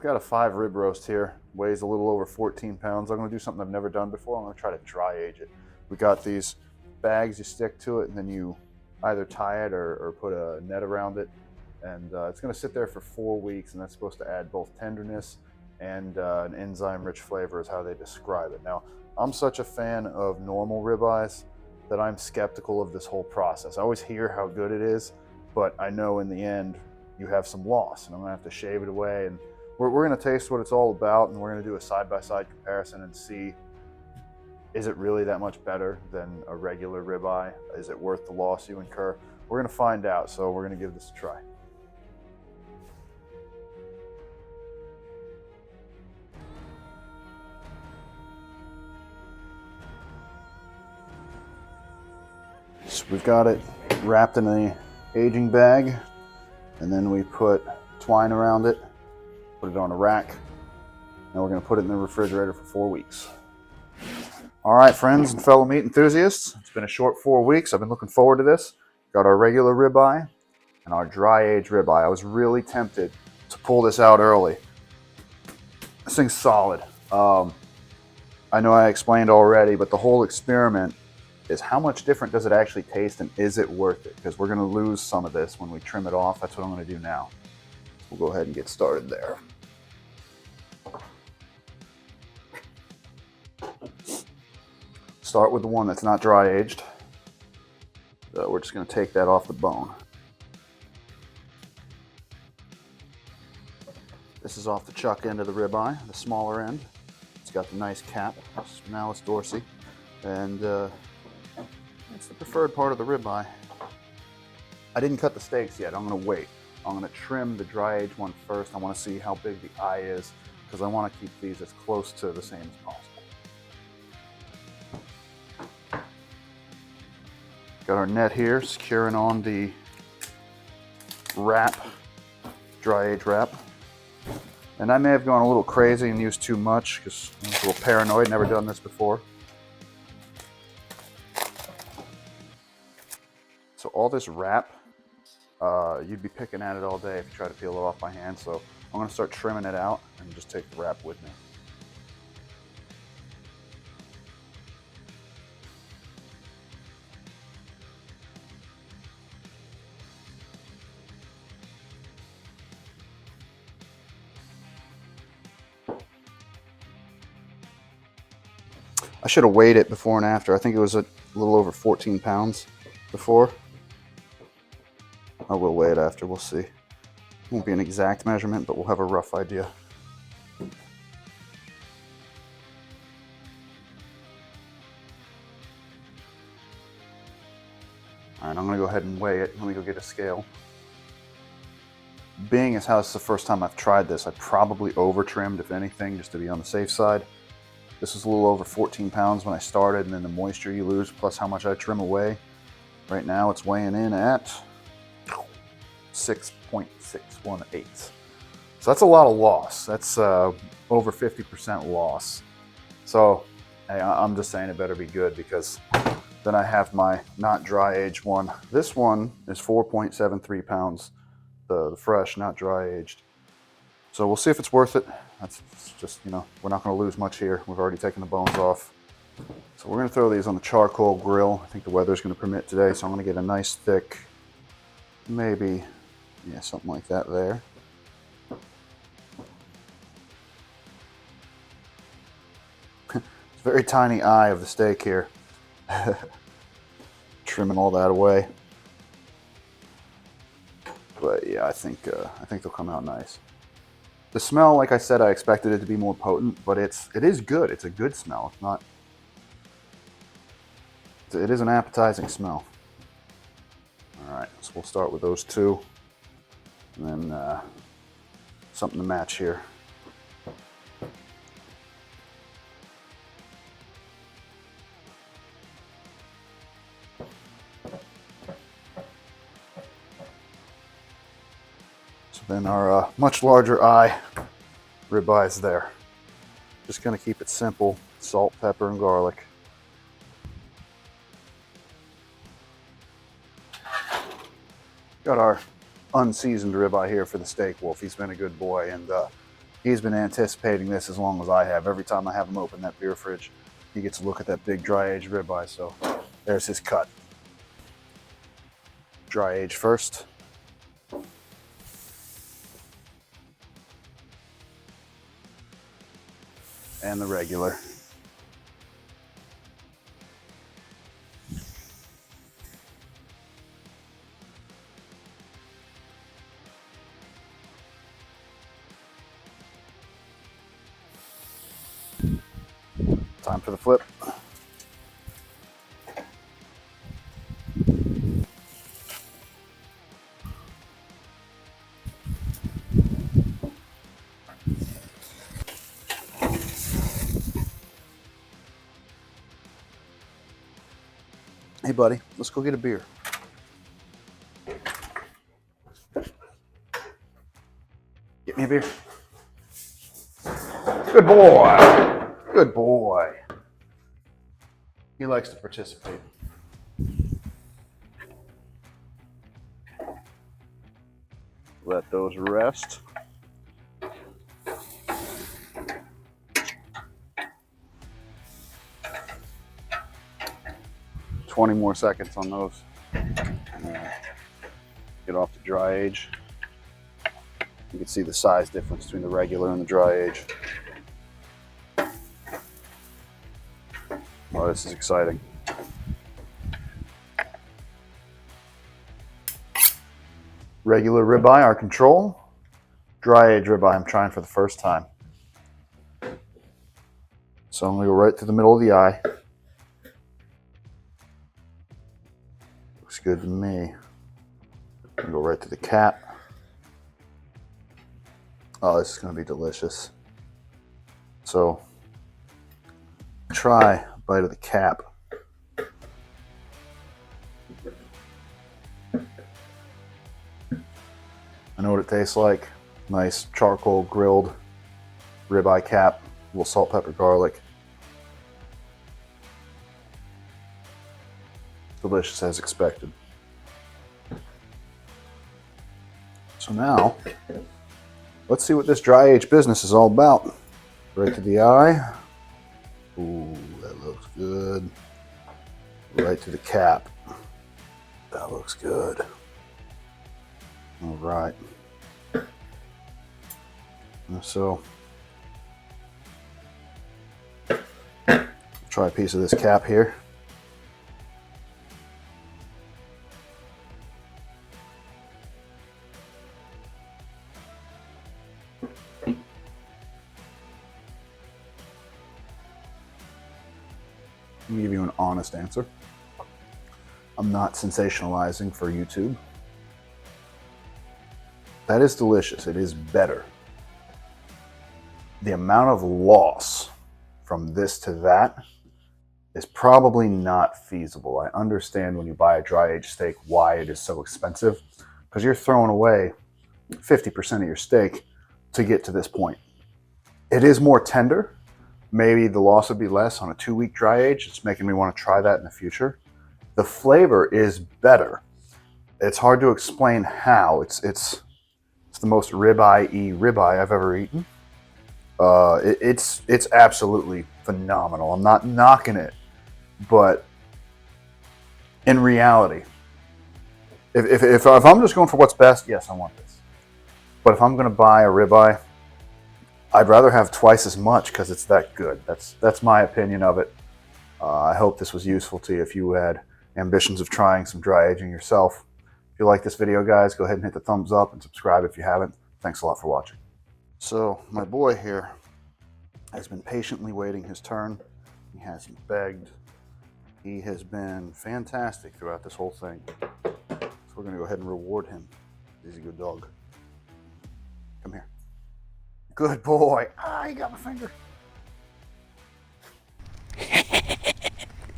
we've got a 5 rib roast here. Weighs a little over 14 pounds. I'm going to do something I've never done before. I'm going to try to dry age it. We got these bags you stick to it, and then you either tie it or put a net around it. And it's going to sit there for 4 weeks, and that's supposed to add both tenderness and an enzyme-rich flavor is how they describe it. Now, I'm such a fan of normal ribeyes that I'm skeptical of this whole process. I always hear how good it is, but I know in the end you have some loss, and I'm going to have to shave it away. And we're going to taste what it's all about, and we're going to do a side-by-side comparison and see, is it really that much better than a regular ribeye? Is it worth the loss you incur? We're going to find out, so we're going to give this a try. So we've got it wrapped in a aging bag, and then we put twine around it, put it on a rack. Now we're going to put it in the refrigerator for 4 weeks. All right, friends and fellow meat enthusiasts, it's been a short 4 weeks. I've been looking forward to this. Got our regular ribeye and our dry aged ribeye. I was really tempted to pull this out early. This thing's solid. I know I explained already, but the whole experiment is how much different does it actually taste, and is it worth it? Because we're going to lose some of this when we trim it off. That's what I'm going to do now. We'll go ahead and get started there. Start with the one that's not dry aged. We're just going to take that off the bone. This is off the chuck end of the ribeye, the smaller end. It's got the nice cap, Malleus dorsi, and it's the preferred part of the ribeye. I didn't cut the steaks yet. I'm going to wait. I'm going to trim the dry aged one first. I want to see how big the eye is because I want to keep these as close to the same as possible. Got our net here securing on the wrap, dry age wrap. And I may have gone a little crazy and used too much because I was a little paranoid, never done this before. So all this wrap, you'd be picking at it all day if you try to peel it off by hand. So I'm going to start trimming it out and just take the wrap with me. I should have weighed it before and after. I think it was a little over 14 pounds before. I will weigh it after, we'll see. It won't be an exact measurement, but we'll have a rough idea. All right, I'm gonna go ahead and weigh it. Let me go get a scale. Being as how this is the first time I've tried this, I probably over trimmed, if anything, just to be on the safe side. This was a little over 14 pounds when I started, and then the moisture you lose, plus how much I trim away. Right now it's weighing in at 6.618. So that's a lot of loss. That's over 50% loss. So hey, I'm just saying it better be good, because then I have my not dry aged one. This one is 4.73 pounds, the fresh, not dry aged. So we'll see if it's worth it. That's just, you know, we're not going to lose much here. We've already taken the bones off. So we're going to throw these on the charcoal grill. I think the weather's going to permit today, so I'm going to get a nice thick, maybe, yeah, something like that there. It's a very tiny eye of the steak here. Trimming all that away. But yeah, I think they'll come out nice. The smell, like I said, I expected it to be more potent, but it is good. It's a good smell. It's not. It is an appetizing smell. All right, so we'll start with those two, and then something to match here. Then our much larger eye ribeye is there. Just gonna keep it simple: salt, pepper, and garlic. Got our unseasoned ribeye here for the steak wolf. He's been a good boy, and He's been anticipating this as long as I have. Every time I have him open that beer fridge, he gets a look at that big dry aged ribeye. So there's his cut. Dry age first. And the regular. Time for the flip. Hey buddy, let's go get a beer. Get me a beer. Good boy. Good boy. He likes to participate. Let those rest. $20 more seconds on those. Get off the dry age. You can see the size difference between the regular and the dry age. Oh, this is exciting. Regular ribeye, our control. Dry age ribeye, I'm trying for the first time. So I'm gonna go right through the middle of the eye. Looks good to me. I'm gonna go right to the cap. Oh, this is gonna be delicious. So try a bite of the cap. I know what it tastes like. Nice charcoal grilled ribeye cap, a little salt, pepper, garlic. Delicious as expected. So now, let's see what this dry age business is all about. Right to the eye. Ooh, that looks good. Right to the cap. That looks good. All right. So, try a piece of this cap here. Let me give you an honest answer. I'm not sensationalizing for YouTube. That is delicious. It is better. The amount of loss from this to that is probably not feasible. I understand when you buy a dry aged steak why it is so expensive, because you're throwing away 50% of your steak to get to this point. It is more tender. Maybe the loss would be less on a 2-week dry age. It's making me want to try that in the future. The flavor is better. It's hard to explain how. It's the most ribeye-y ribeye I've ever eaten. It's absolutely phenomenal. I'm not knocking it, but in reality, if I'm just going for what's best, yes, I want this. But if I'm going to buy a ribeye, I'd rather have twice as much because it's that good. That's my opinion of it. I hope this was useful to you if you had ambitions of trying some dry aging yourself. If you like this video, guys, go ahead and hit the thumbs up and subscribe if you haven't. Thanks a lot for watching. So my boy here has been patiently waiting his turn. He hasn't begged. He has been fantastic throughout this whole thing. So we're going to go ahead and reward him. He's a good dog. Come here. Good boy. Ah, he got my finger.